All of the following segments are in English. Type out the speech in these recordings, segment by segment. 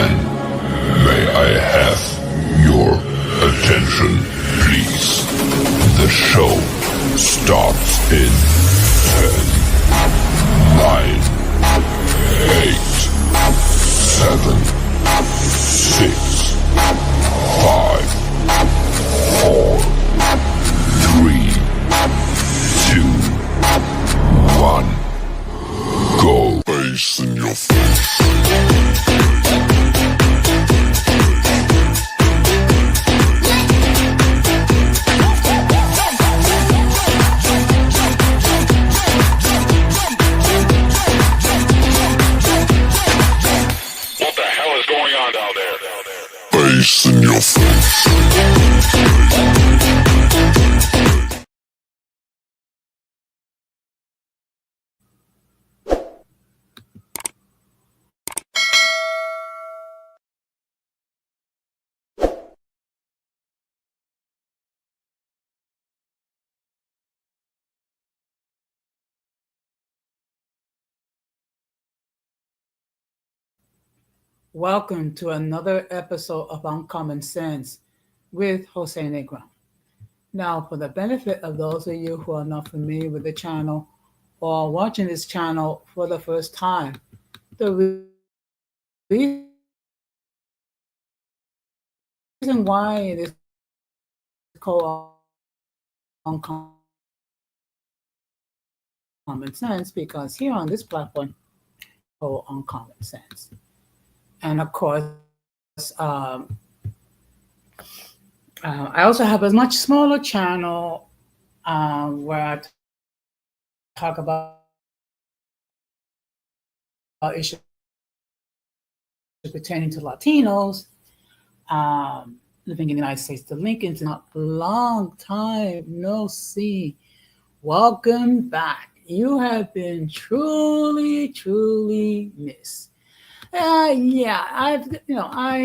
May I have your attention, please? The show starts in 10, 9, 8, 7, 6, 5, 4, 3, 2, 1. Go. Face in your face. Face in your face. Welcome to another episode of Uncommon Sense with Jose Negro. Now, for the benefit of those of you who are not familiar with the channel or watching this channel for the first time, the reason why it is called Uncommon Sense because here on this platform, called Uncommon Sense. And of course, I also have a much smaller channel where I talk about issues pertaining to Latinos living in the United States. The link is not long time no see. Welcome back. You have been truly, truly missed. I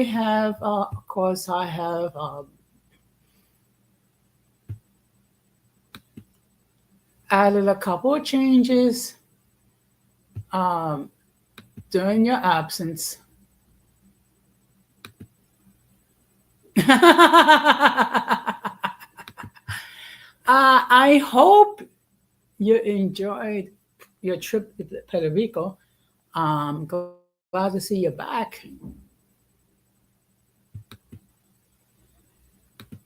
have, of course, I have added a couple of changes during your absence. I hope you enjoyed your trip to Puerto Rico. Glad to see you back.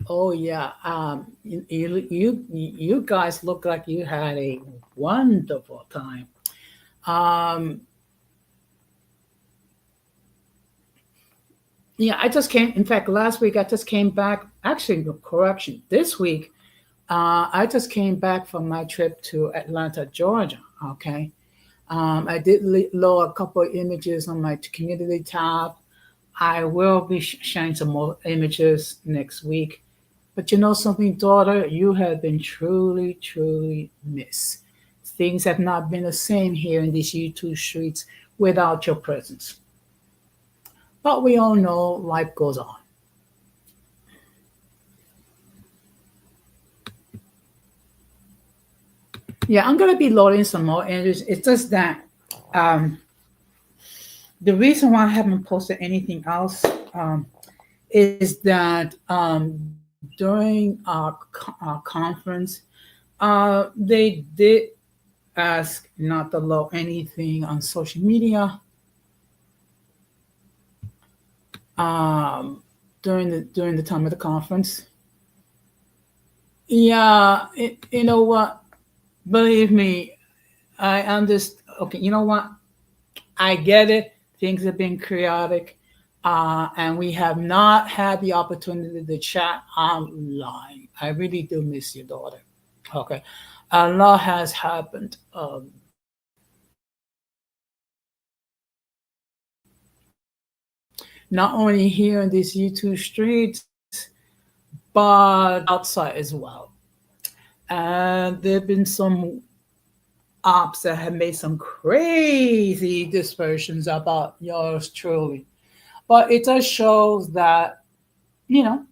Oh yeah, you guys look like you had a wonderful time. Yeah, I just came. In fact, last week I just came back. Actually, correction. This week, I just came back from my trip to Atlanta, Georgia. Okay. I did load a couple of images on my community tab. I will be sharing some more images next week. But you know something, daughter? You have been truly, truly missed. Things have not been the same here in these YouTube streets without your presence. But we all know life goes on. Yeah, I'm going to be loading some more images. It's just that the reason why I haven't posted anything else is that during our conference, they did ask not to load anything on social media during the time of the conference. Yeah, you know what? Believe me, I understand. Okay, you know what? I get it. Things have been chaotic, and we have not had the opportunity to chat online. I really do miss your daughter. Okay, a lot has happened. Not only here in these YouTube streets, but outside as well. And there have been some ops that have made some crazy dispersions about yours truly. But it just shows that, you know,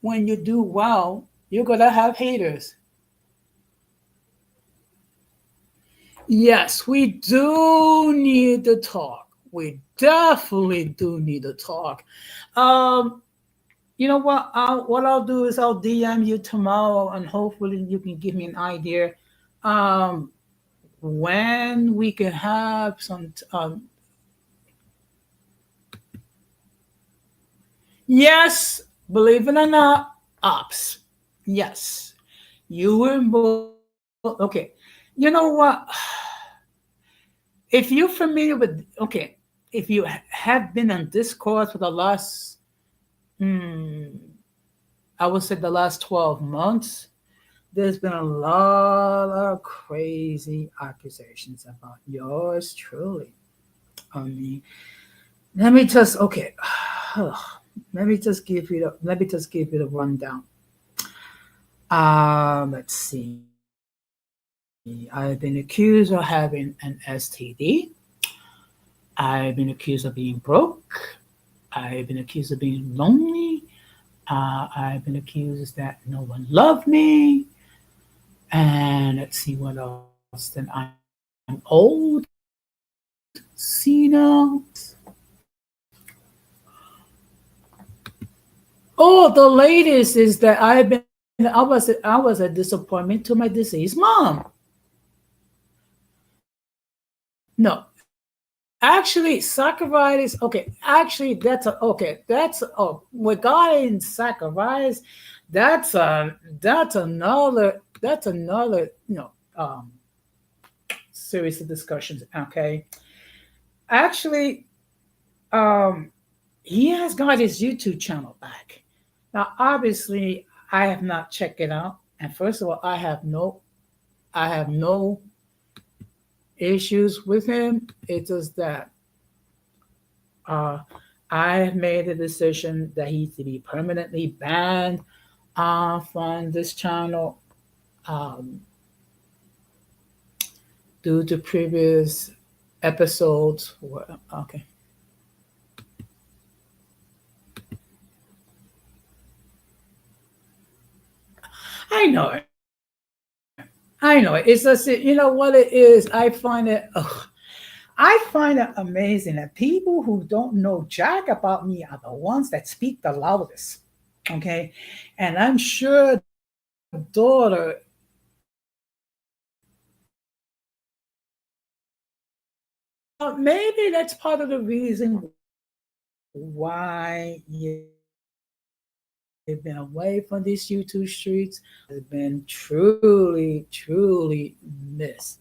when you do well, you're going to have haters. Yes, we do need to talk. We definitely do need to talk. Um, you know what? What I'll do is I'll DM you tomorrow, and hopefully you can give me an idea um, when we can have some. Yes, believe it or not, ops. Yes, you were involved. Okay, you know what? If you're familiar with, okay, if you have been on Discord for the last, hmm, I would say the last 12 months, there's been a lot of crazy accusations about yours truly. I mean, let me just, okay, let me just give you the rundown. Let's see. I've been accused of having an STD. I've been accused of being broke. I've been accused of being lonely. I've been accused that no one loved me. And let's see what else. Then I'm old, senile. Oh, the latest is that I was a disappointment to my deceased mom. No, actually, saccharine. Okay, actually, regarding saccharine, that's another series of discussions. Okay, actually, um, he has got his YouTube channel back. Now, obviously, I have not checked it out. And first of all, I have no issues with him. It's just that uh, I have made a decision that he's to be permanently banned from this channel um, due to previous episodes. Okay, I know it. I know it. It's just you know what it is. I find it amazing that people who don't know jack about me are the ones that speak the loudest. Okay, and I'm sure daughter maybe that's part of the reason why you've been away from these YouTube streets. Has been truly missed.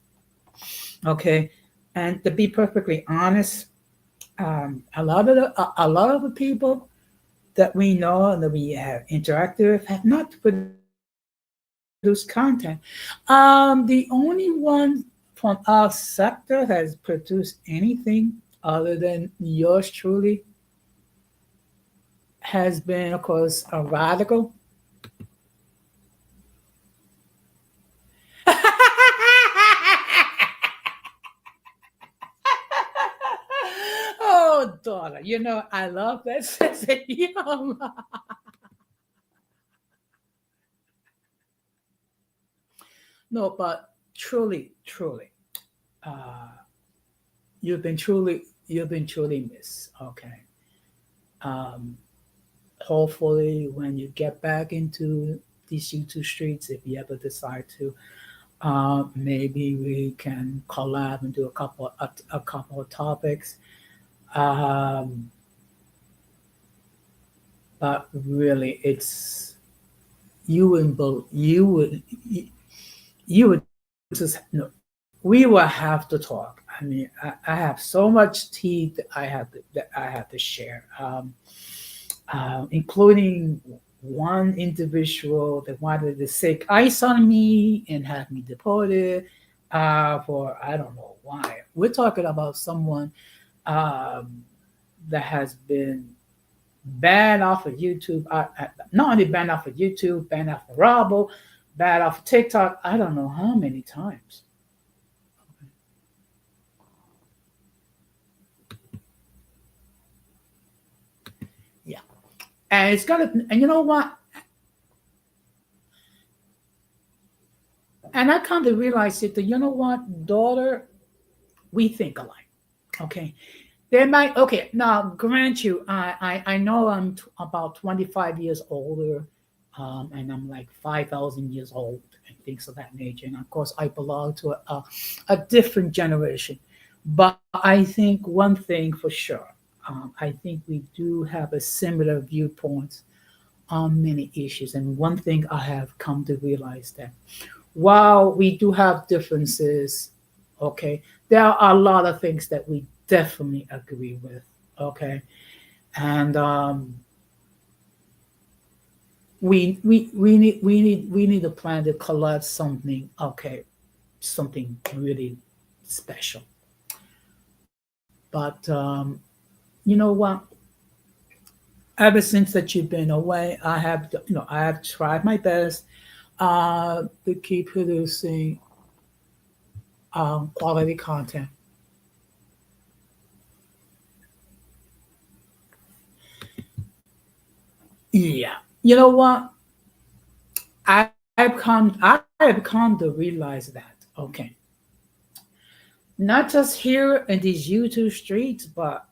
Okay, and to be perfectly honest, a lot of the people that we know and that we have interacted with have not produced content. The only one from our sector has produced anything other than yours truly has been, of course, a radical. Oh, daughter, I love that sense of humor. No, but truly, uh, you've been truly missed. Okay. Um, hopefully, when you get back into these YouTube streets, if you ever decide to, maybe we can collab and do a couple of topics. Um, but really, it's you would just no. We will have to talk. I mean, I have so much tea that I have to share, including one individual that wanted to sick ice on me and have me deported for I don't know why. We're talking about someone um, that has been banned off of YouTube. Not only banned off of YouTube, banned off of Rabble, banned off of TikTok. I don't know how many times. Yeah, and it's gonna. And you know what? And I come to realize it. That you know what, daughter, we think alike. Okay, They might, okay, now grant you, I know I'm about 25 years older, and I'm like 5,000 years old and things of that nature. And of course, I belong to a different generation. But I think one thing for sure, I think we do have a similar viewpoints on many issues. And one thing I have come to realize that while we do have differences, okay, there are a lot of things that we definitely agree with, okay, and we need a plan to collect something, okay, something really special. But you know what? Ever since that you've been away, I have tried my best to keep producing quality content. Yeah. You know what? I have come to realize that. Okay. Not just here in these YouTube streets, but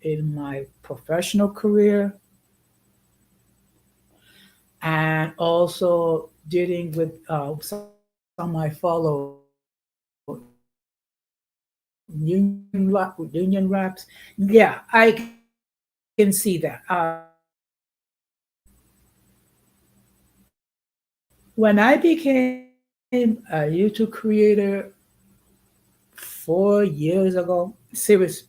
in my professional career, and also dealing with some of my fellow union reps. Yeah, I can see that. When I became a YouTube creator 4 years ago, serious.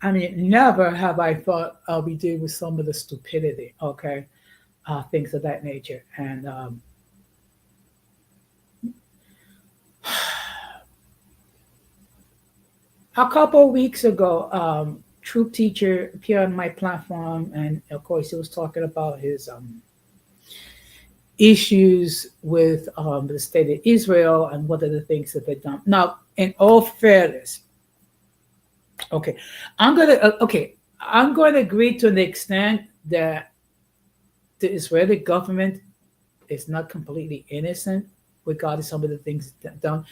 I mean, never have I thought I'll be dealing with some of the stupidity, okay, things of that nature. And a couple of weeks ago, Troop Teacher appeared on my platform, and of course, he was talking about his issues with the state of Israel and what are the things that they've done. Now, in all fairness, okay, I'm going to agree to an extent that the Israeli government is not completely innocent regarding some of the things that done,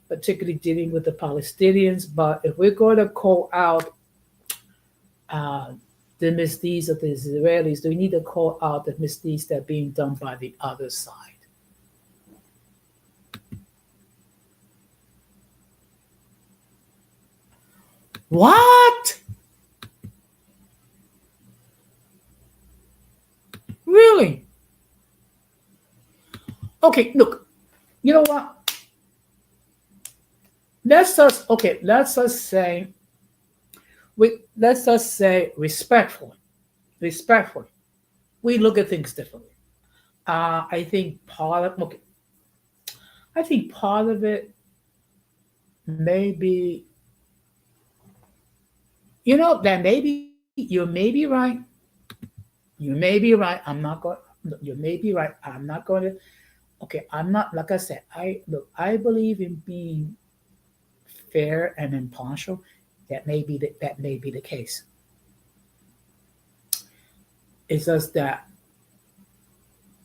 particularly dealing with the Palestinians. But if we're going to call out uh, the misdeeds of the Israelis, we need to call out the misdeeds that are being done by the other side. What? Really? Okay, look, you know what? Let's just say respectfully, we look at things differently. I think part of it may be, that maybe you may be right. You may be right. You may be right. I'm not going to. Okay, I'm not. Like I said, I believe in being fair and impartial. That may be the case. It's just that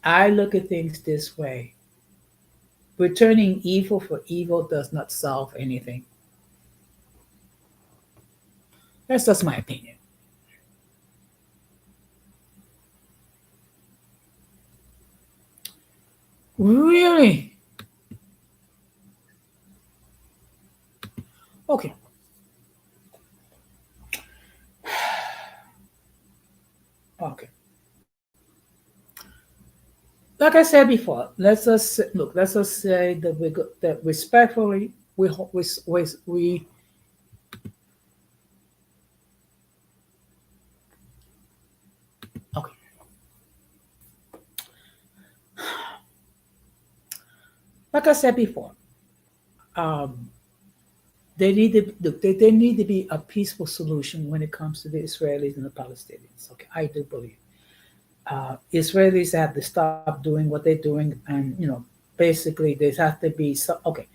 I look at things this way. Returning evil for evil does not solve anything. That's just my opinion. Really? Okay. Okay. Like I said before, let's just say that that respectfully we okay. Like I said before, um, there need to be a peaceful solution when it comes to the Israelis and the Palestinians. Okay, I do believe Israelis have to stop doing what they're doing, and basically there has to be some. Okay,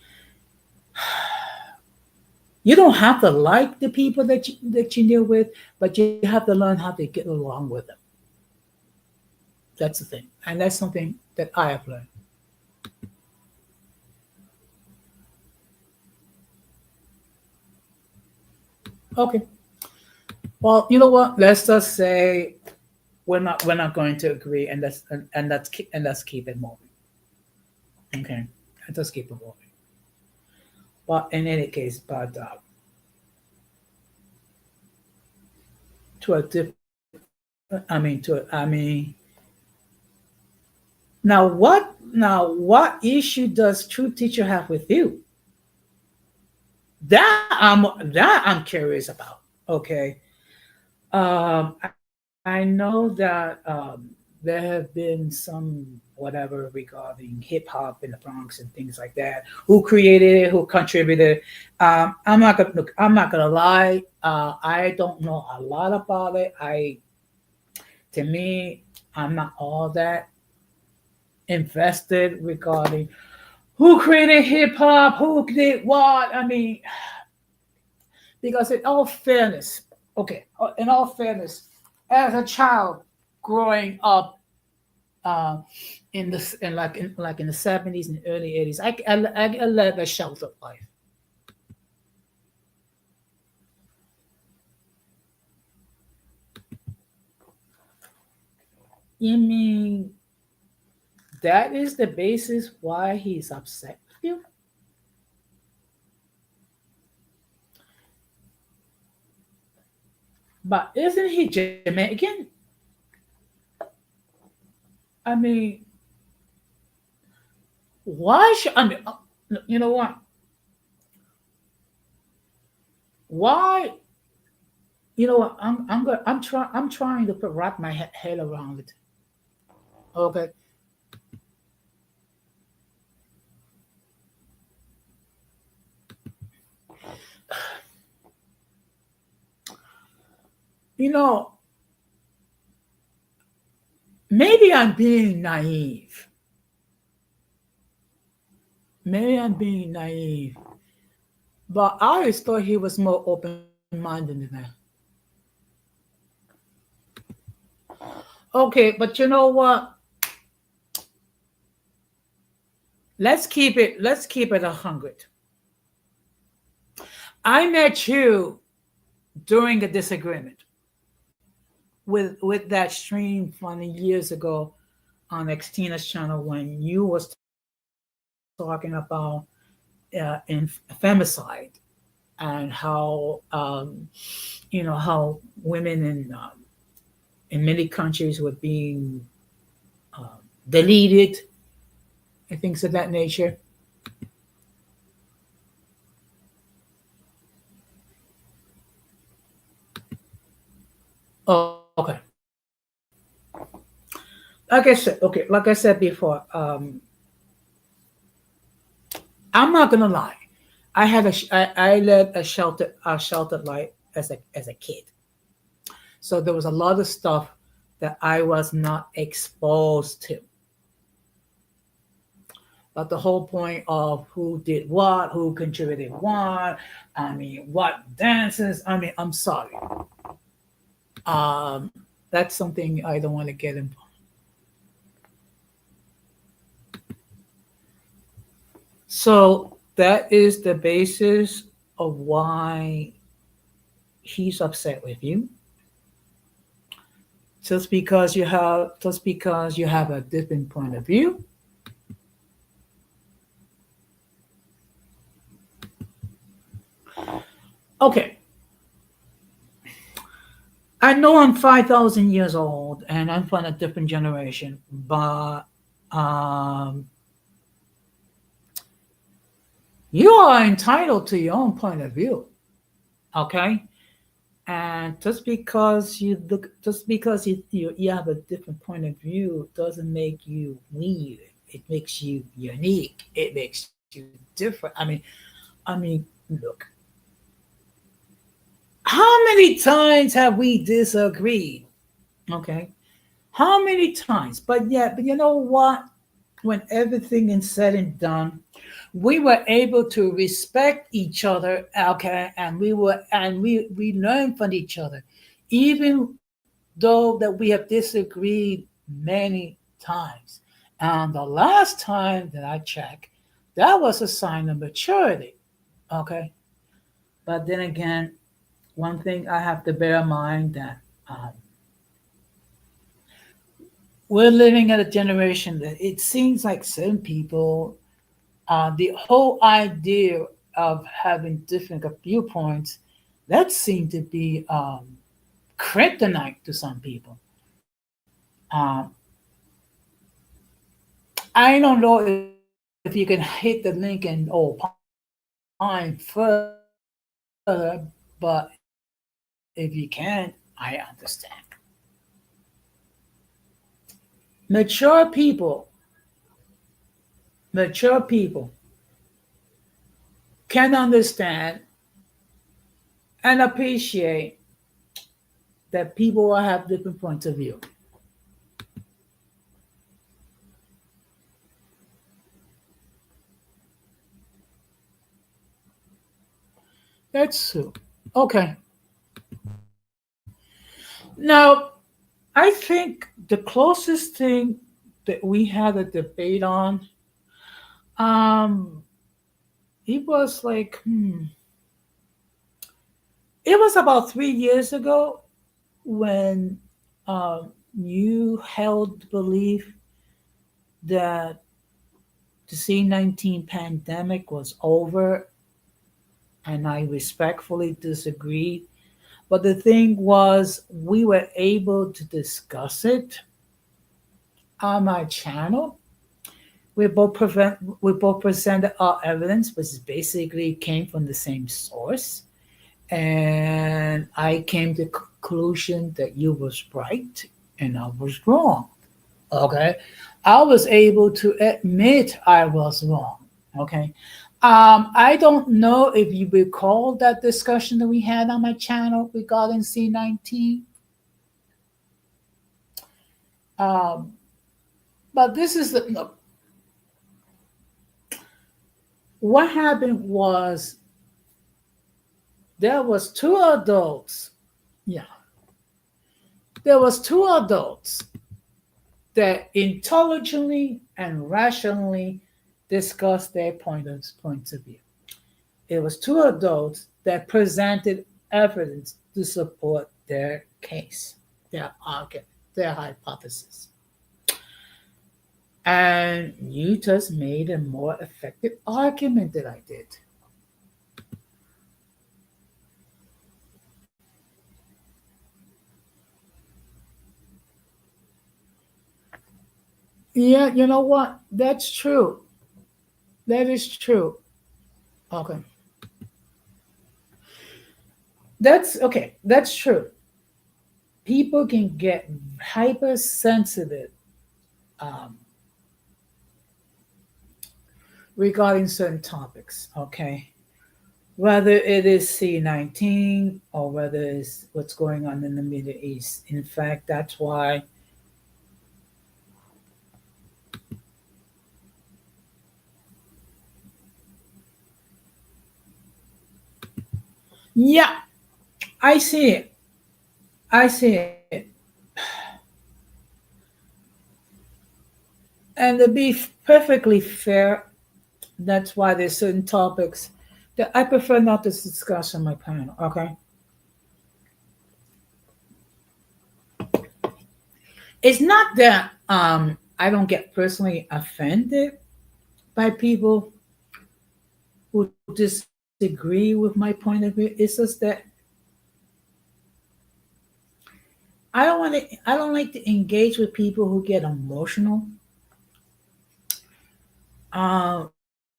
you don't have to like the people that you deal with, but you have to learn how to get along with them. That's the thing, and that's something that I have learned. Okay. Well, you know what? Let's just say we're not going to agree, and let's keep it moving. Okay. Let's just keep it moving. But in any case, but to a different. Now what issue does true teacher have with you? That I'm curious about. Okay. I know that there have been some whatever regarding hip hop in the Bronx and things like that. Who created it? Who contributed? I'm not gonna look. I'm not gonna lie. I don't know a lot about it. To me, I'm not all that invested regarding who created hip hop, who did what. Because in all fairness, okay, in all fairness, as a child growing up uh, in the 70s and early 80s, I led a sheltered life. You mean that is the basis why he's upset with you? But isn't he Jamaican? I mean, why should I mean? You know what? Why? You know what? I'm trying to wrap my head around it. Okay. You know, maybe I'm being naive. Maybe I'm being naive. But I always thought he was more open minded than that. Okay, but you know what? Let's keep it 100. I met you during a disagreement with that stream funny years ago on Xtina's channel when you was talking about in femicide and how women in many countries were being uh, deleted and things of that nature. Okay, like I said before, I'm not gonna lie. I led a sheltered life as a kid, so there was a lot of stuff that I was not exposed to. But the whole point of who did what, who contributed what, what dances. I'm sorry. Um, that's something I don't want to get into. So that is the basis of why he's upset with you. Just because you have a different point of view. Okay, I know I'm 5,000 years old and I'm from a different generation, but um, you are entitled to your own point of view. Okay, and just because you have a different point of view doesn't make you weird. It makes you unique. It makes you different. Look, how many times have we disagreed? Okay, how many times? But you know what? When everything is said and done, we were able to respect each other, okay, and we learn from each other, even though that we have disagreed many times. And the last time that I checked, that was a sign of maturity, okay. But then again, one thing I have to bear in mind that we're living at a generation that it seems like certain people, the whole idea of having different viewpoints, that seemed to be kryptonite to some people. Um, I don't know if you can hit the link and opine further, but if you can, I understand. Mature people, mature people can understand and appreciate that people will have different points of view. That's true. Okay. Now, I think the closest thing that we had a debate on, um, it was like, it was about 3 years ago when you held the belief that the C-19 pandemic was over, and I respectfully disagreed. But the thing was, we were able to discuss it on my channel. We both presented our evidence, which basically came from the same source, and I came to the conclusion that you was right and I was wrong. Okay, I was able to admit I was wrong. Okay, I don't know if you recall that discussion that we had on my channel regarding C-19. Um, but this is the no, what happened was there was two adults. Yeah, there was two adults that intelligently and rationally discussed their points of view. It was two adults that presented evidence to support their case, their argument, their hypothesis. And you just made a more effective argument than I did. Yeah, you know what? That's true. That is true. Okay. That's okay. That's true. People can get hypersensitive um, regarding certain topics. Okay. Whether it is C-19 or whether it's what's going on in the Middle East. In fact, that's why, yeah, I see it. I see it. And to be perfectly fair, that's why there's certain topics that I prefer not to discuss on my panel. Okay. It's not that I don't get personally offended by people who disagree with my point of view. It's just that I don't like to engage with people who get emotional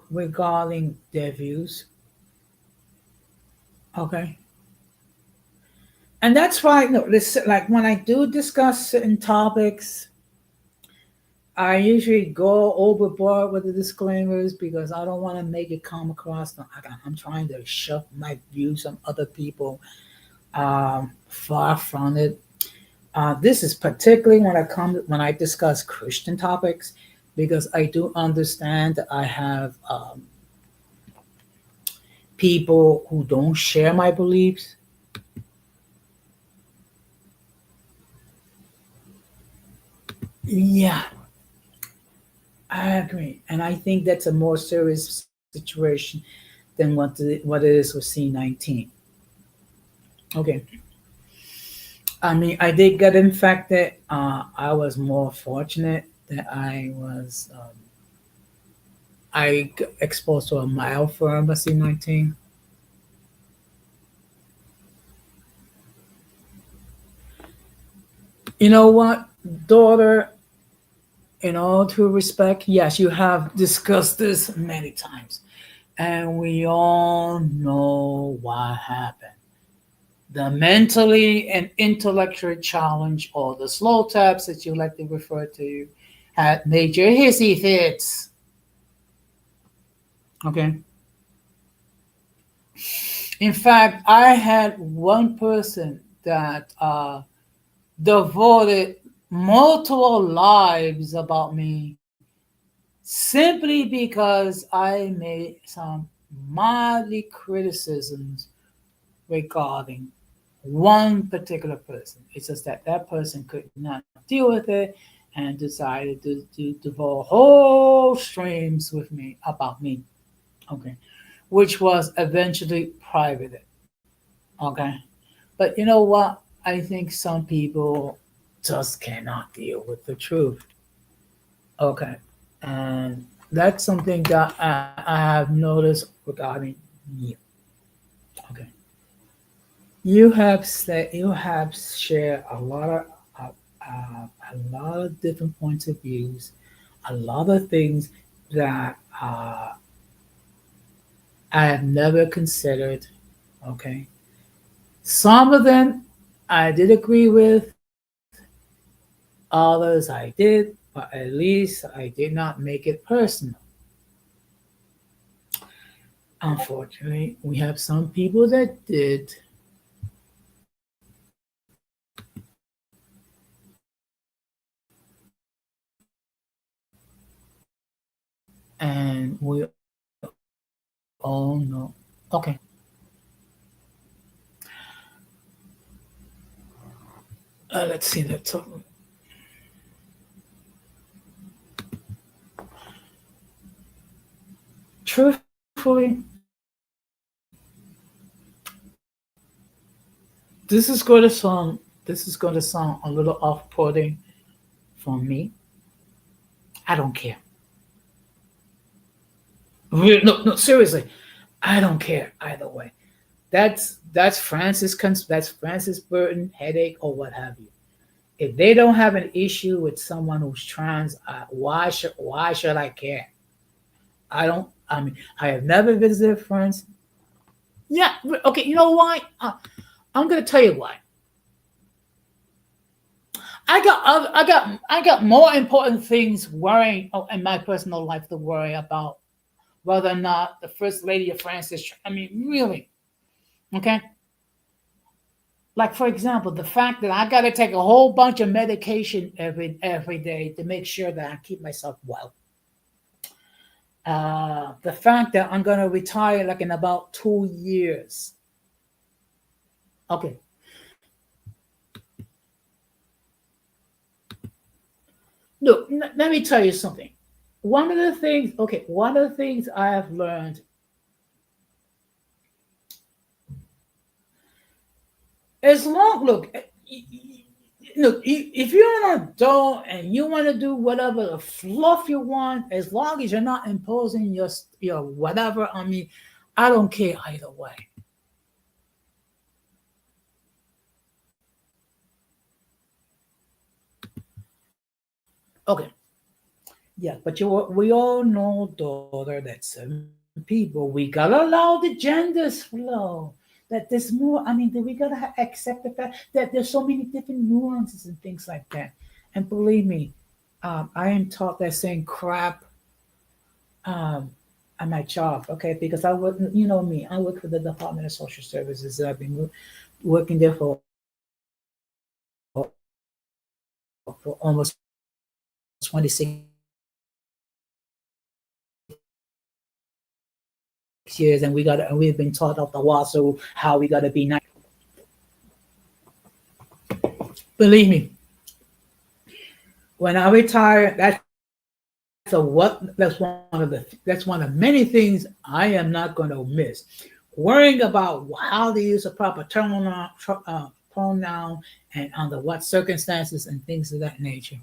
regarding their views. Okay. And that's why, no, this, like when I do discuss certain topics, I usually go overboard with the disclaimers because I don't want to make it come across like I'm trying to shove my views on other people. Far from it. This is particularly when I discuss Christian topics, because I do understand that I have people who don't share my beliefs. Yeah, I agree, and I think that's a more serious situation than what it is with C-19. Okay. I mean, I did get infected. I was more fortunate that I got exposed to a mild form of C-19. You know what, daughter? In all due respect, yes, you have discussed this many times, and we all know what happened. The mentally and intellectual challenge, or the slow taps that you like to refer to, had major hissy fits. Okay. In fact, I had one person that devoted multiple lives about me simply because I made some mildly criticisms regarding one particular person. It's just that that person could not deal with it and decided to devote whole streams with me about me. Okay. Which was eventually privated. Okay. But you know what? I think some people just cannot deal with the truth. Okay. And that's something that I have noticed regarding you. Okay. You have shared a lot of different points of views, a lot of things that I have never considered. Okay. Some of them I did agree with, others I did, but at least I did not make it personal. Unfortunately, we have some people that did, and we all know. Okay, let's see. Truthfully, this is going to sound this is going to sound a little off-putting for me. I don't care. No, no, seriously, I don't care either way. That's Francis Burton headache or what have you. If they don't have an issue with someone who's trans, why should I care? I don't. I mean, I have never visited France. Yeah. Okay. You know why? I'm gonna tell you why. I got more important things worrying in my personal life to worry about whether or not the first lady of France is. I mean, really. Okay. Like for example, the fact that I got to take a whole bunch of medication every day to make sure that I keep myself well. The fact that I'm gonna retire like in about 2 years. Okay, look, let me tell you something. One of the things I have learned, as long look, look, if you're an adult and you want to do whatever the fluff you want, as long as you're not imposing your whatever on me, I don't care either way. Okay, yeah, but we all know, daughter, that some people we gotta allow the genders flow. That there's more. I mean, that we gotta accept the fact that there's so many different nuances and things like that. And believe me, I am taught that same crap at my job. Okay, because I work, you know me, I work for the Department of Social Services. I've been working there for almost 26 years, and we've been taught off the wall so how we gotta be nice. Believe me, when I retire, that's one of many things I am not going to miss. worrying about how to use a proper pronoun and under what circumstances and things of that nature.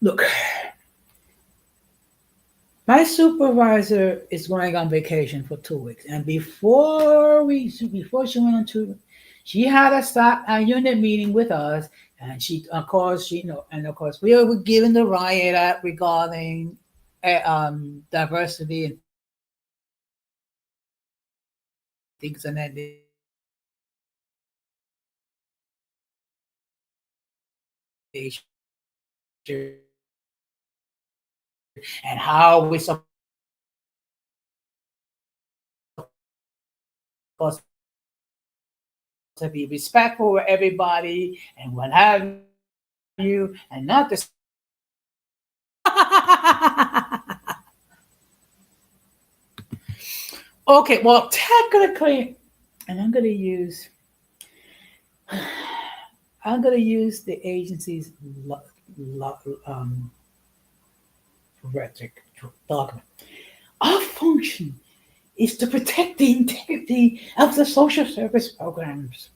Look, my supervisor is going on vacation for 2 weeks, and before she went on to, she had a stop a unit meeting with us, and she, of course, and of course, we were given the riot act regarding diversity and things of that nature, and how we're supposed to be respectful of everybody and what have you, and not to. Okay, well, technically, and I'm gonna use the agency's rhetoric document. Our function is to protect the integrity of the social service programs.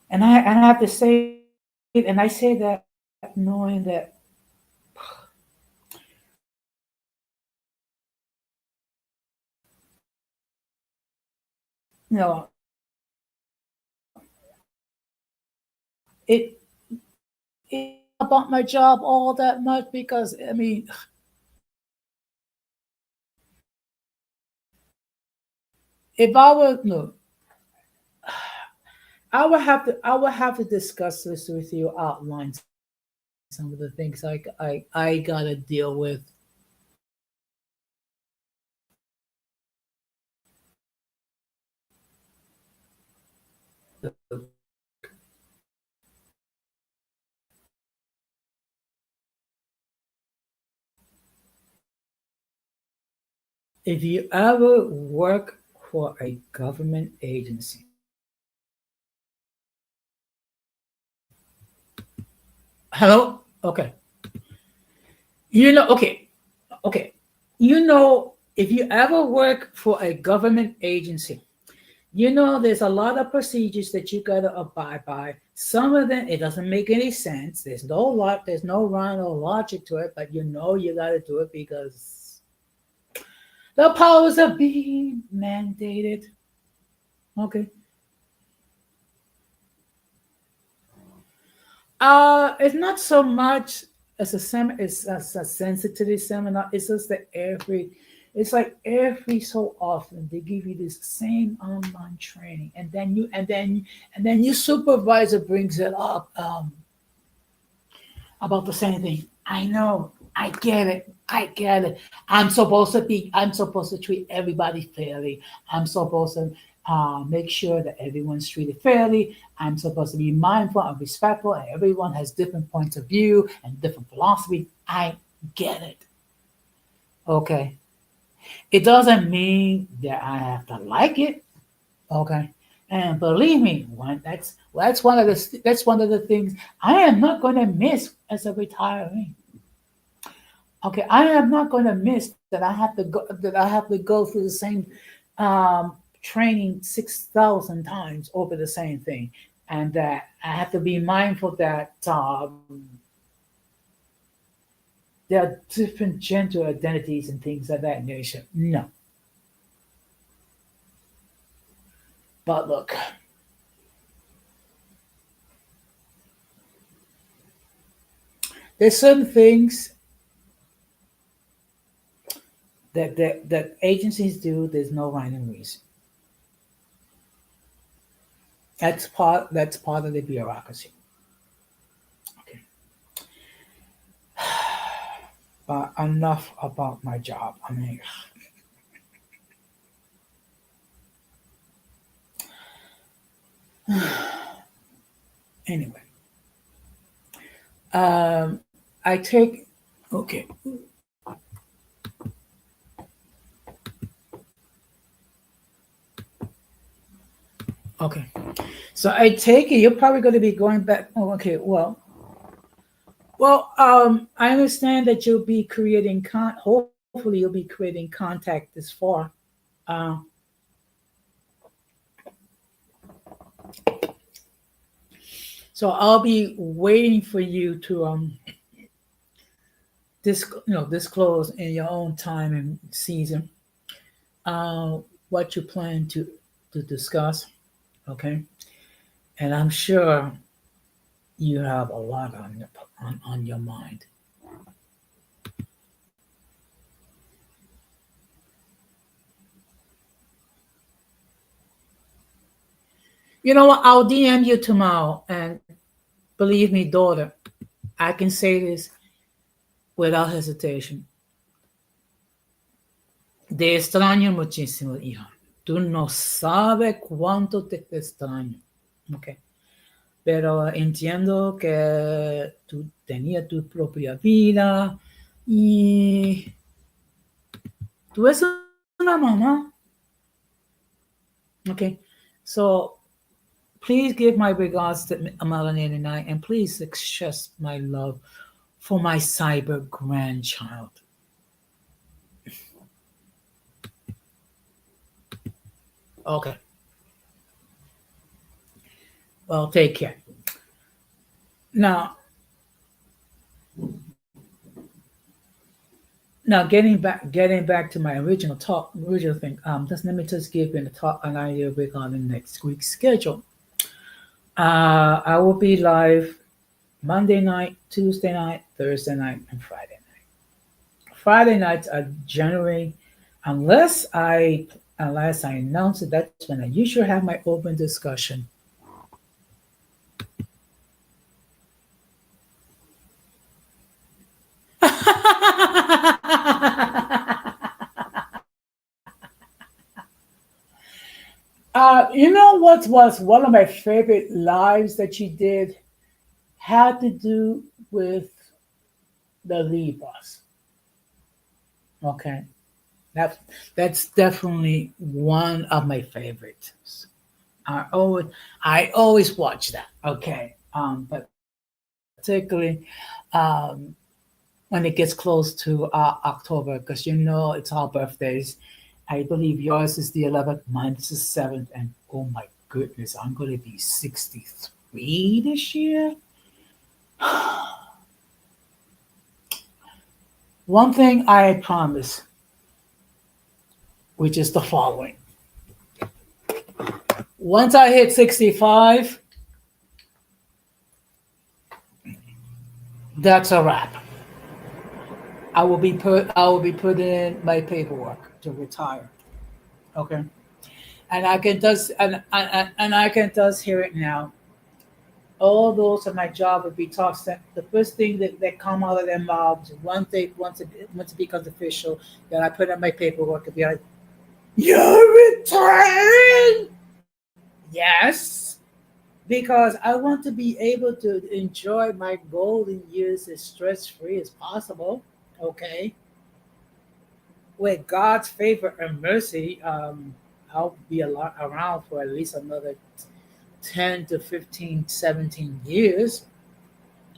And I have to say, and I say that knowing that you know it it about my job all that much because I mean if I were no I would have to discuss this with you, outline some of the things I gotta deal with. If you ever work for a government agency, hello, okay, okay, okay, if you ever work for a government agency, there's a lot of procedures that you gotta abide by. Some of them it doesn't make any sense. There's no rhyme or logic to it, but you gotta do it because the powers of being mandated. Okay. It's not so much as as a sensitivity seminar. It's just that it's like every so often they give you this same online training, and then your supervisor brings it up about the same thing. I know, I get it, I get it. I'm supposed to treat everybody fairly. I'm supposed to make sure that everyone's treated fairly. I'm supposed to be mindful and respectful, and everyone has different points of view and different philosophy. I get it. Okay. It doesn't mean that I have to like it. Okay. And believe me, that's one of the things I am not going to miss as a retiree. Okay, I am not going to miss that I have to go through the same training 6,000 times over the same thing, and that I have to be mindful that there are different gender identities and things of that nature. No, but look, there's certain things that agencies do. There's no rhyme and reason. That's part of the bureaucracy. Okay. But enough about my job. I mean, anyway, I take okay. Okay. So I take it you're probably going to be going back. Oh, okay. Well, I understand that you'll be creating hopefully you'll be creating contact this far. Uh, so I'll be waiting for you to disclose in your own time and season uh, what you plan to discuss. Okay, and I'm sure you have a lot on your mind. You know what? I'll DM you tomorrow, and believe me, daughter, I can say this without hesitation. Te extraño muchísimo, hija. Tú no sabes cuánto te extraño. Okay. Pero entiendo que tú tenías tu propia vida y tú eres una mamá. Okay. So please give my regards to Melanie and I, and please express my love for my cyber grandchild. Okay. Well, take care. Now, getting back to my original thing. Just let me just give you an idea regarding next week's schedule. I will be live Monday night, Tuesday night, Thursday night, and Friday night. Friday nights are generally, unless I announce it, that's when I usually have my open discussion. You know what was one of my favorite lives that she did had to do with the Libras. Okay, that's that's definitely one of my favorites. I always I always watch that. Okay, but particularly um, when it gets close to October, because it's our birthdays. I believe yours is the 11th, mine is the 7th, and oh my goodness, I'm going to be 63 this year. One thing I promise, which is the following: once I hit 65, that's a wrap. I will be put in my paperwork to retire. Okay, and I can just hear it now. All those at my job would be tossed. The first thing that come out of their mouths once it becomes official that I put in my paperwork would be like, "You're retiring." Yes, because I want to be able to enjoy my golden years as stress free as possible. Okay, with God's favor and mercy, I'll be around for at least another 10 to 15, 17 years.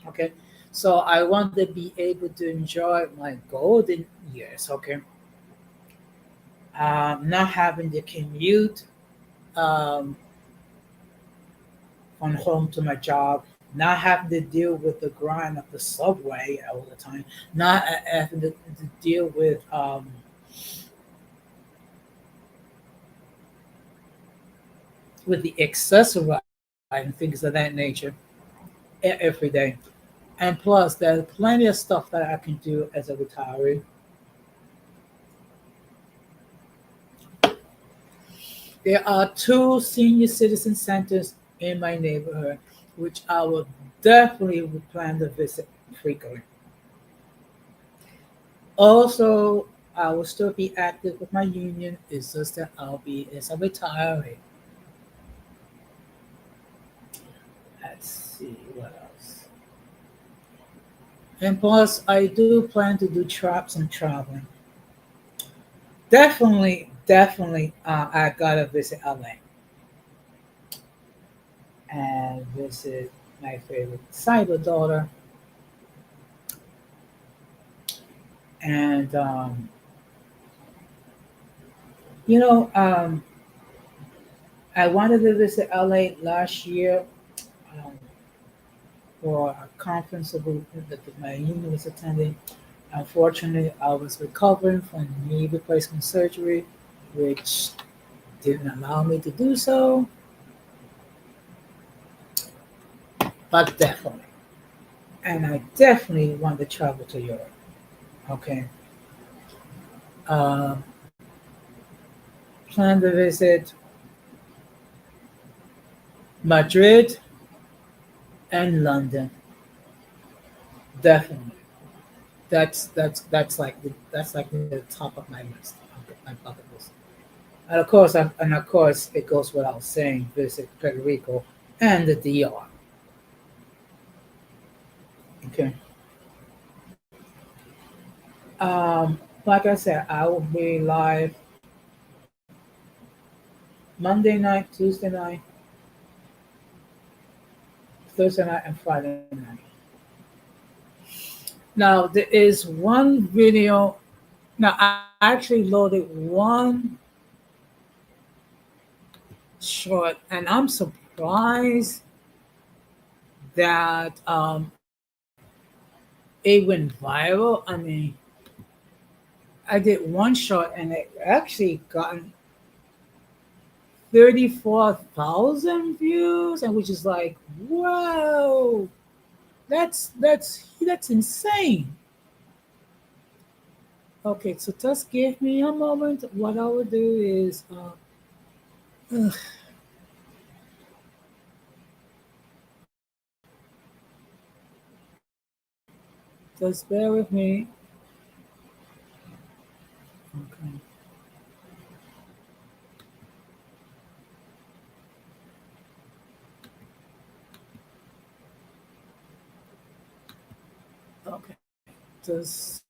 Okay. So I want to be able to enjoy my golden years. Okay. Not having to commute um, from home to my job, not having to deal with the grind of the subway all the time, not having to deal with the excessive and things of that nature every day. And plus, there's plenty of stuff that I can do as a retiree. There are two senior citizen centers in my neighborhood, which I will definitely plan to visit frequently. Also, I will still be active with my union. It's just that I'll be as a retiree. Let's see what else. And plus, I do plan to do some traveling. Definitely, I gotta visit LA. and visit my favorite cyber daughter. And you know, I wanted to visit LA last year um, for a conference that my union was attending. Unfortunately, I was recovering from knee replacement surgery, which didn't allow me to do so, but definitely. And I definitely want to travel to Europe. Okay. Um, Plan to visit Madrid and London. Definitely. That's like the top of my list, my bucket list. And of course, it goes without saying, visit Puerto Rico and the DR. Okay. Like I said, I will be live Monday night, Tuesday night, Thursday night, and Friday night. Now there is one video. Now I actually loaded one short, and I'm surprised that it went viral. I mean, I did one shot, and it actually gotten 34,000 views, and which is like, whoa, that's insane. Okay, so just give me a moment. What I will do is, just bear with me. Okay, okay, just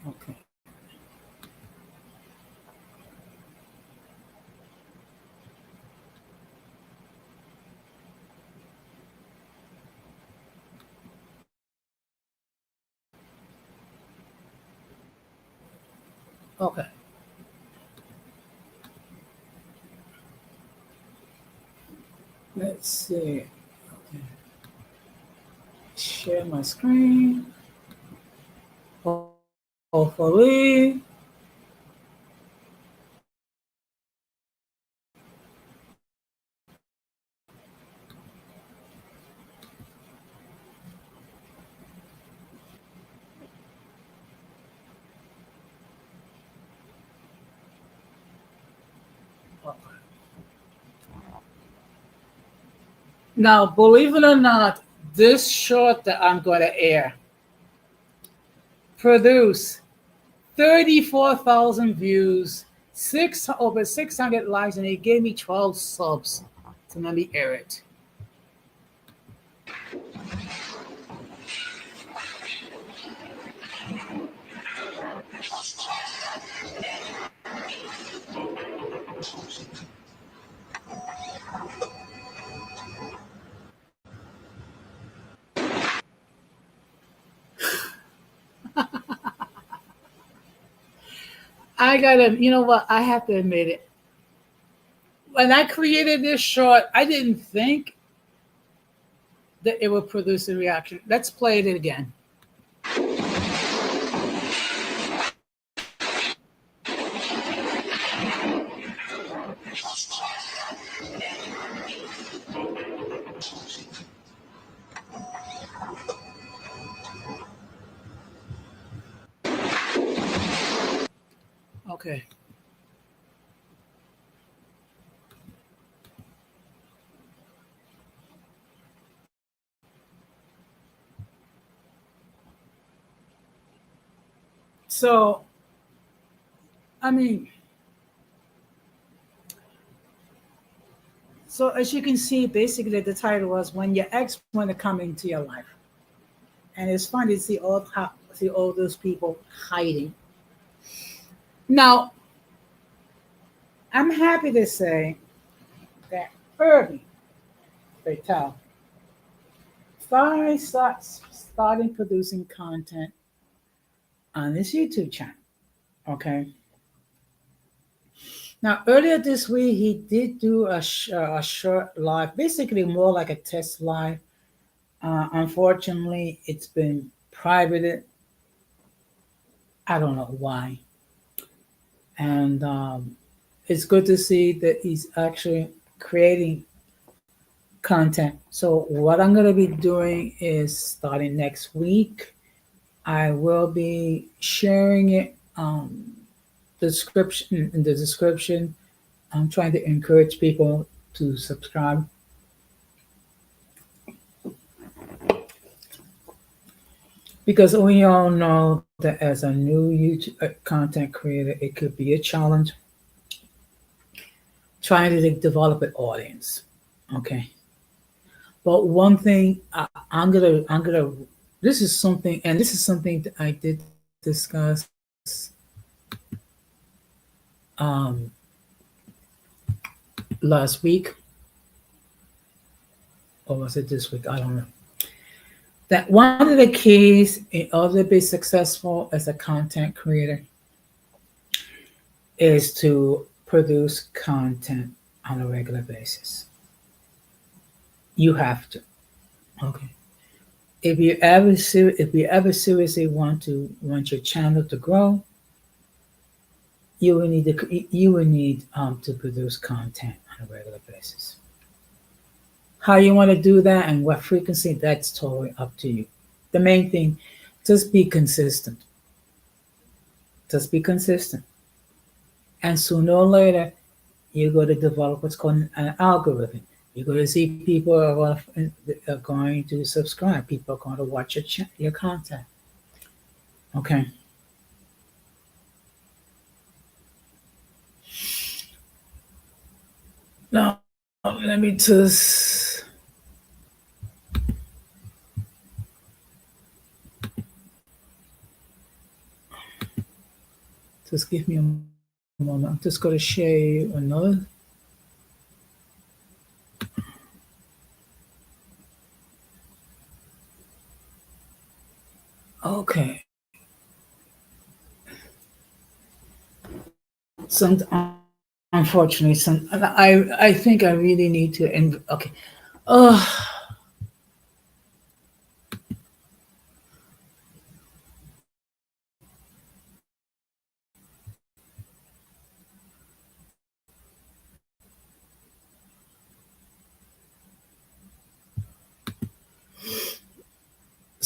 okay, okay. Let's see. Okay, share my screen. Hopefully, now believe it or not, this short that I'm going to air produced 34,000 views, over 600 likes, and it gave me 12 subs. So let me air it. I gotta, you know what? I have to admit it. When I created this short, I didn't think that it would produce a reaction. Let's play it again. Okay. So, I mean, so as you can see, basically the title was "When Your Ex Want to Come Into Your Life," and it's funny to see all those people hiding. Now, I'm happy to say that Herbie Fatal finally starting producing content on his YouTube channel. Okay. Now, earlier this week, he did do a short live, basically more like a test live. Unfortunately, it's been privated. I don't know why. And it's good to see that he's actually creating content. So, what I'm going to be doing is starting next week, I will be sharing it description in the description. I'm trying to encourage people to subscribe because we all know that as a new YouTube content creator, it could be a challenge trying to develop an audience. Okay, but one thing I'm gonna this is something, and this is something that I did discuss um, last week, or was it this week? I don't know. That one of the keys in order to be successful as a content creator is to produce content on a regular basis. You have to. Okay. If you ever seriously want your channel to grow, you will need to produce content on a regular basis. How you want to do that and what frequency, that's totally up to you. The main thing, just be consistent. Just be consistent. And sooner or later, you're going to develop what's called an algorithm. You're going to see people are going to subscribe. People are going to watch your content. Okay. Now, let me just give me a moment. I'm just going to share you another. Okay. Some unfortunately, I think I really need to end. Okay. Oh,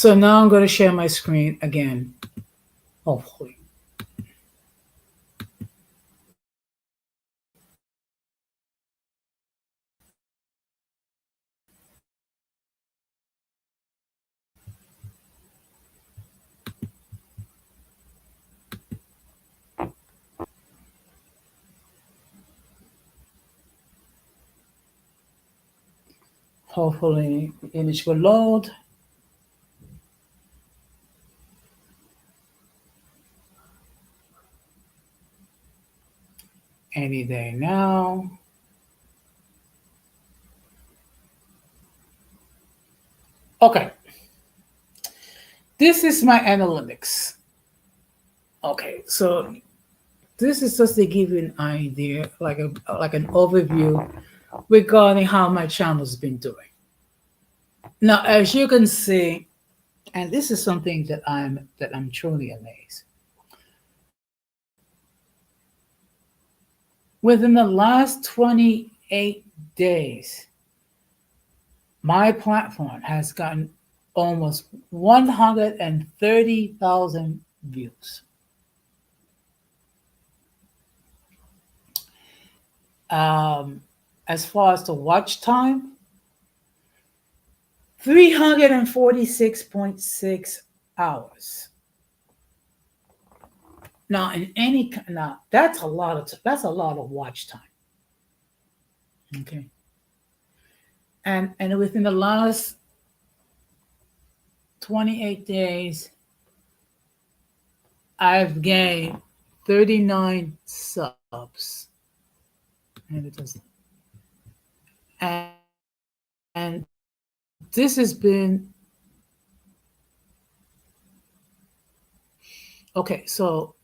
so now I'm going to share my screen again. Hopefully. Hopefully, the image will load any day now. Okay. This is my analytics. Okay, so this is just to give you an idea, like an overview regarding how my channel's been doing. Now, as you can see, and this is something that I'm truly amazed. Within the last 28 days, my platform has gotten almost 130,000 views. As far as the watch time, 346.6 hours. Now that's a lot of watch time. Okay. And within the last 28 days, I've gained 39 subs. And it does. And this has been okay. So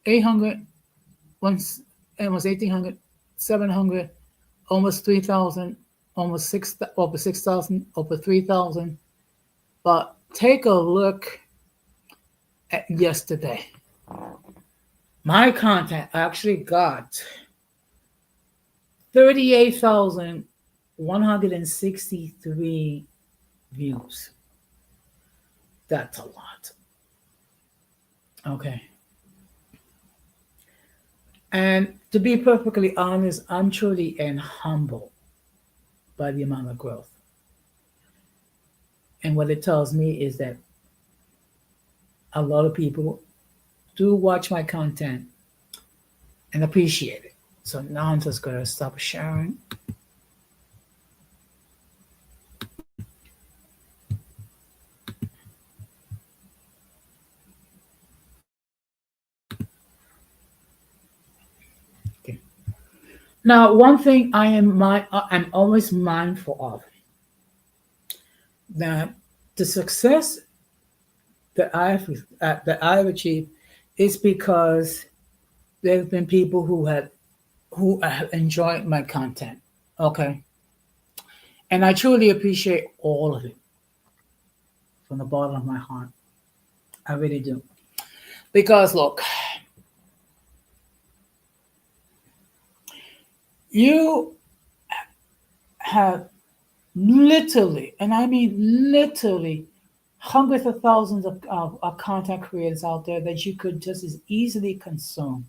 800, once almost 1800, 700, almost 3000, almost six, over 6000, over 3000. But take a look at yesterday. My content actually got 38,163 views. That's a lot. Okay. And to be perfectly honest, I'm truly and humble by the amount of growth. And what it tells me is that a lot of people do watch my content and appreciate it. So now I'm just going to stop sharing. Okay. Now, one thing I'm always mindful of that the success that I've achieved is because there's been people who have enjoyed my content. Okay, and I truly appreciate all of it from the bottom of my heart. I really do. Because look, you have literally, and I mean literally, hundreds of thousands of content creators out there that you could just as easily consume.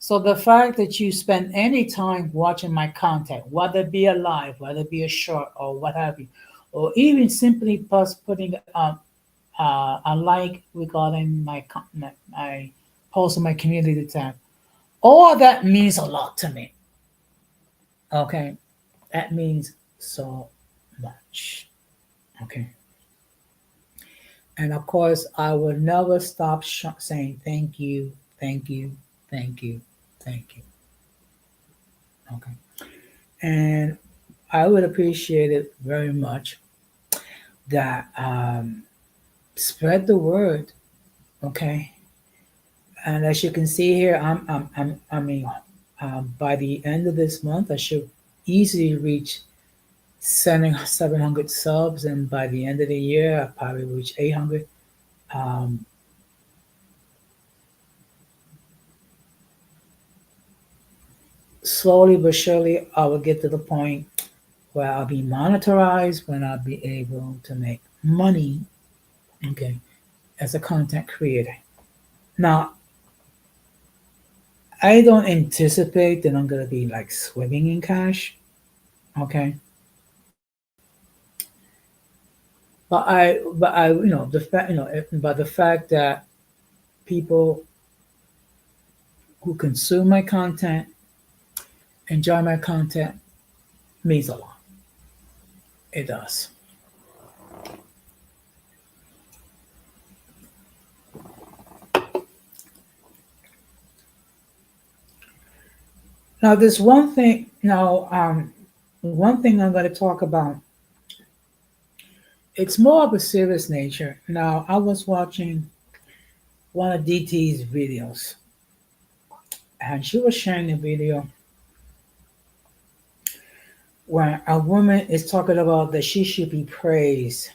So the fact that you spend any time watching my content, whether it be a live, whether it be a short, or what have you, or even simply just putting a like regarding my post on my community tab, all that means a lot to me. Okay, that means so much. Okay, and of course, I will never stop saying thank you, thank you, thank you, thank you. Okay, and I would appreciate it very much that spread the word. Okay, and as you can see here, I mean, by the end of this month, I should easily reach 700 subs, and by the end of the year, I'll probably reach 800. Um, Slowly but surely, I will get to the point where I'll be monetized, when I'll be able to make money, okay, as a content creator. Now, I don't anticipate that I'm gonna be like swimming in cash, okay. But I, the fact, but the fact that people who consume my content, enjoy my content, means a lot. It does. Now, there's one thing. Now, one thing I'm going to talk about. It's more of a serious nature. Now, I was watching one of DT's videos, and she was sharing a video where a woman is talking about that she should be praised,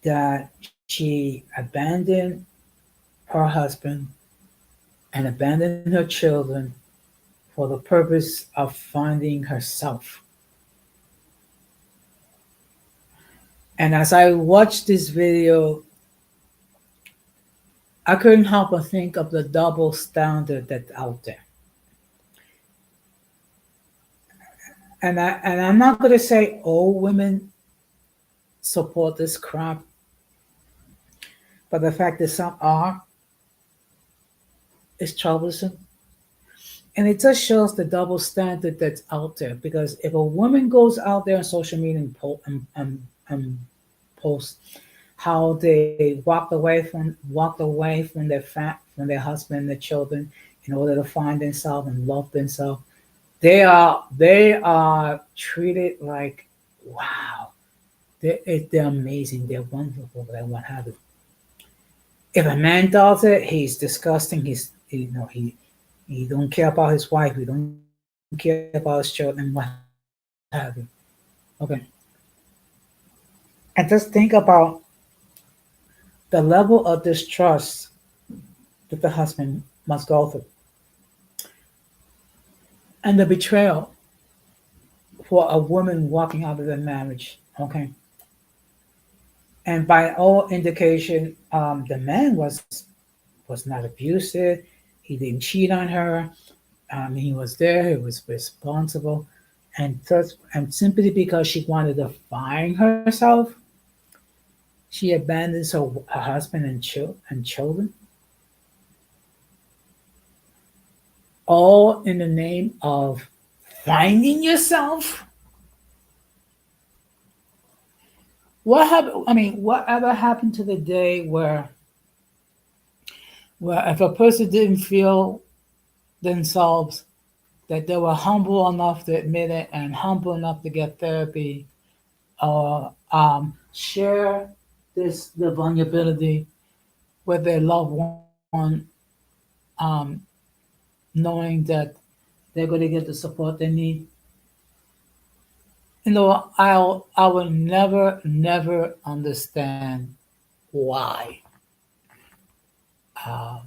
that she abandoned her husband and abandoned her children for the purpose of finding herself. And as I watched this video, I couldn't help but think of the double standard that's out there. And I'm not going to say all women support this crap, but the fact that some are is troublesome. And it just shows the double standard that's out there. Because if a woman goes out there on social media and posts how they walked away from their from their husband and their children, in order to find themselves and love themselves. They are treated like wow. They're amazing. They're wonderful. They're what have you. If a man does it, he's disgusting. He don't care about his wife. He don't care about his children. What have you? Okay. And just think about the level of distrust that the husband must go through, and the betrayal for a woman walking out of their marriage. Okay. And by all indication, the man was not abusive. He didn't cheat on her. He was there. He was responsible, and simply because she wanted to find herself, she abandons her husband and children, all in the name of finding yourself. What happened? I mean, whatever happened to the day where if a person didn't feel themselves, that they were humble enough to admit it and humble enough to get therapy or share the vulnerability with their loved one, um, knowing that they're going to get the support they need. I will never understand why um,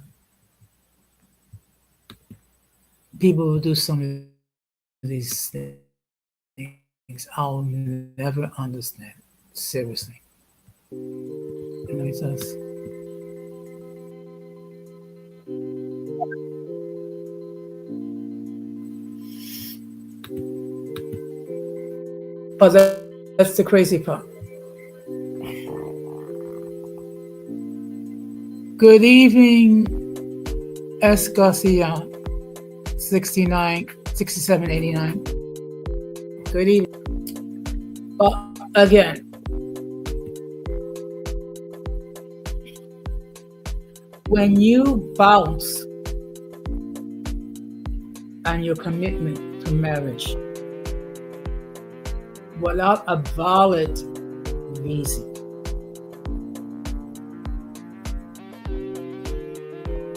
people will do some of these things. I'll never understand. Seriously. It makes sense. But that's the crazy part. Good evening, S. Garcia, 69, 6789. Good evening. But again, when you bounce on your commitment to marriage without a valid reason,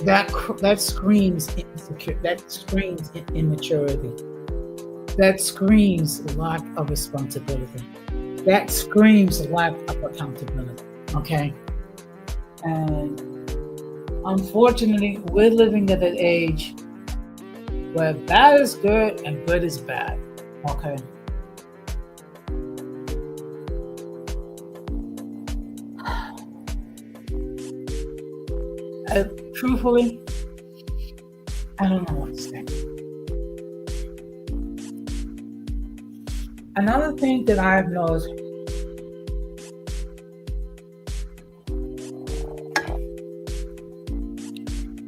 that screams insecure. That screams immaturity. That screams lack of responsibility. That screams lack of accountability. Okay, and unfortunately, we're living at an age where bad is good and good is bad. Okay. Truthfully, I don't know what to say. Another thing that I've noticed,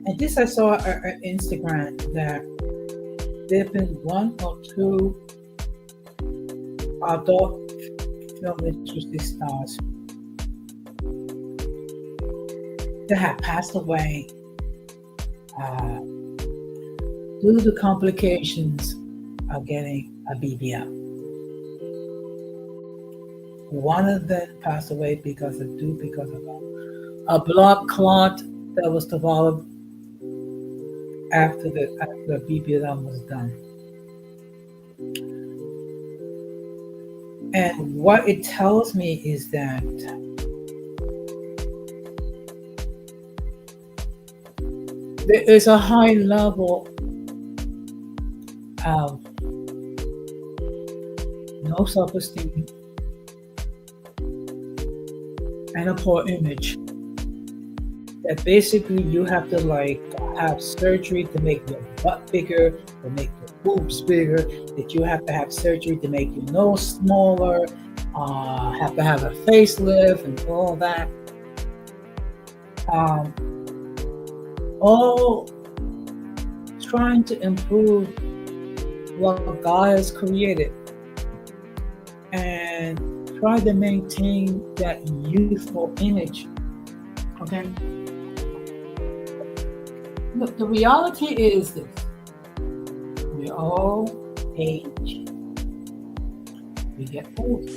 and this I saw on Instagram, that there have been one or two adult film industry stars that have passed away due to complications of getting a BBL. One of them passed away because of a blood clot that was developed after the BBL was done. And what it tells me is that there is a high level of no self-esteem and a poor image, that basically you have to have surgery to make your butt bigger, to make your boobs bigger, that you have to have surgery to make your nose smaller, have to have a facelift and all that. All trying to improve what God has created and try to maintain that youthful image. Okay? Look, the reality is this: we all age, we get older.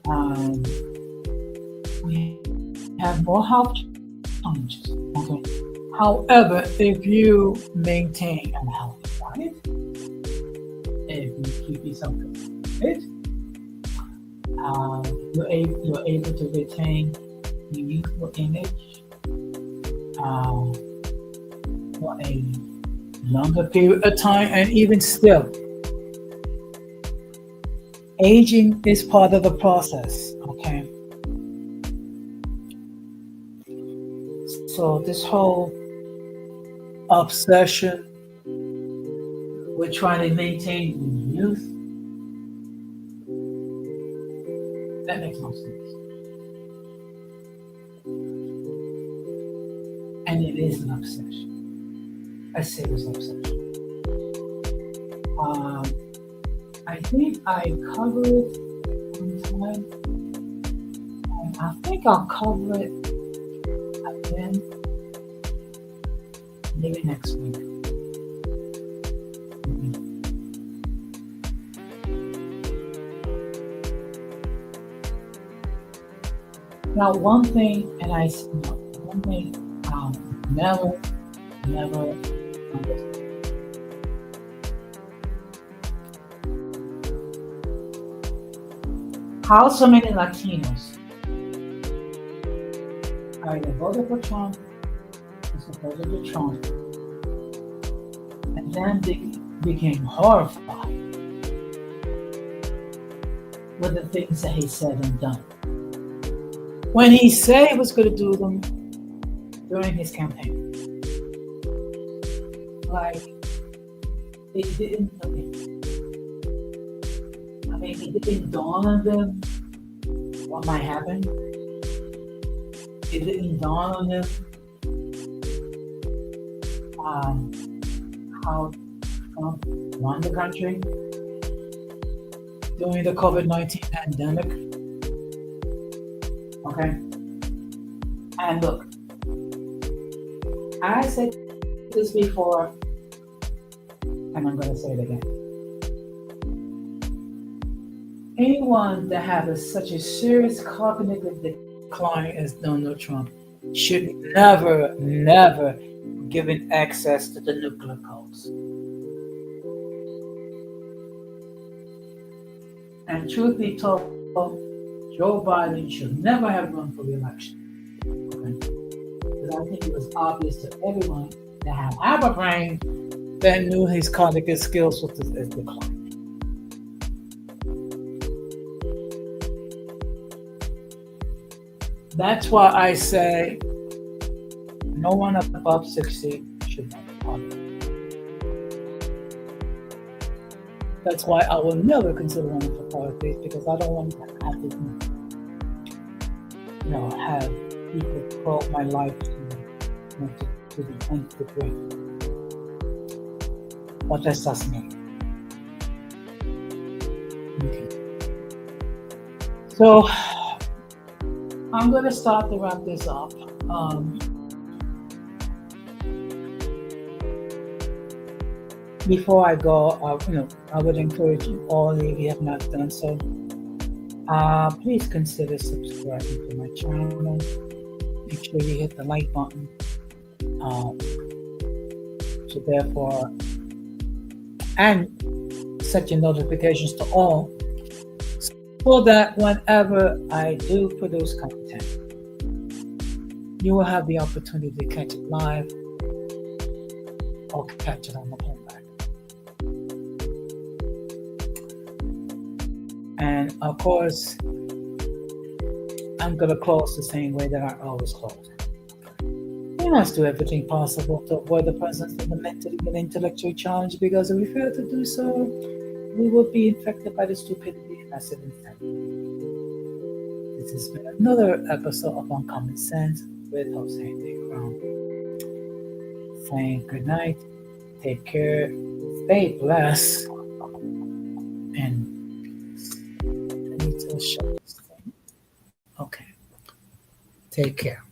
Um, we have more health challenges. Okay. However, if you maintain a healthy diet, if you keep yourself fit, you're able to retain your youthful image for a longer period of time, and even still, aging is part of the process. Okay, so this whole obsession with trying to maintain youth, that makes no sense. And it is an obsession, a serious obsession. I think I covered it one time, and I think I'll cover it again maybe next week. Now, one thing, never understood. How so many Latinos either voted for Trump or supported to Trump, and then they became horrified with the things that he said and done. When he said he was going to do them during his campaign. Like, it didn't, it didn't dawn on them what might happen. It didn't dawn on them how Trump won the country during the COVID-19 pandemic. Okay? And look, I said this before, and I'm going to say it again. Anyone that has such a serious cognitive decline as Donald Trump should never given access to the nuclear codes. And truth be told, Joe Biden should never have run for re-election. Okay? Because I think it was obvious to everyone that had a brain that knew his cognitive skills was declining. That's why I say no one above 60 should run for politics. That's why I will never consider running for politics, because I don't want to have to, have people throw my life to the nth degree. But that's just me. Okay. So I'm going to start to wrap this up. Before I go, I would encourage you all, if you have not done so, please consider subscribing to my channel. Make sure you hit the like button. So therefore, and set your notifications to all, so that whenever I do produce content, you will have the opportunity to catch it live or catch it on the playback. And of course, I'm going to close the same way that I always close. We must do everything possible to avoid the presence of the mentally and intellectually challenged, because if we fail to do so, we will be infected by the stupidity and massive insanity. This has been another episode of Uncommon Sense with Jose De Crown. Saying good night, take care, stay blessed, and I need to shut this thing. Okay, take care.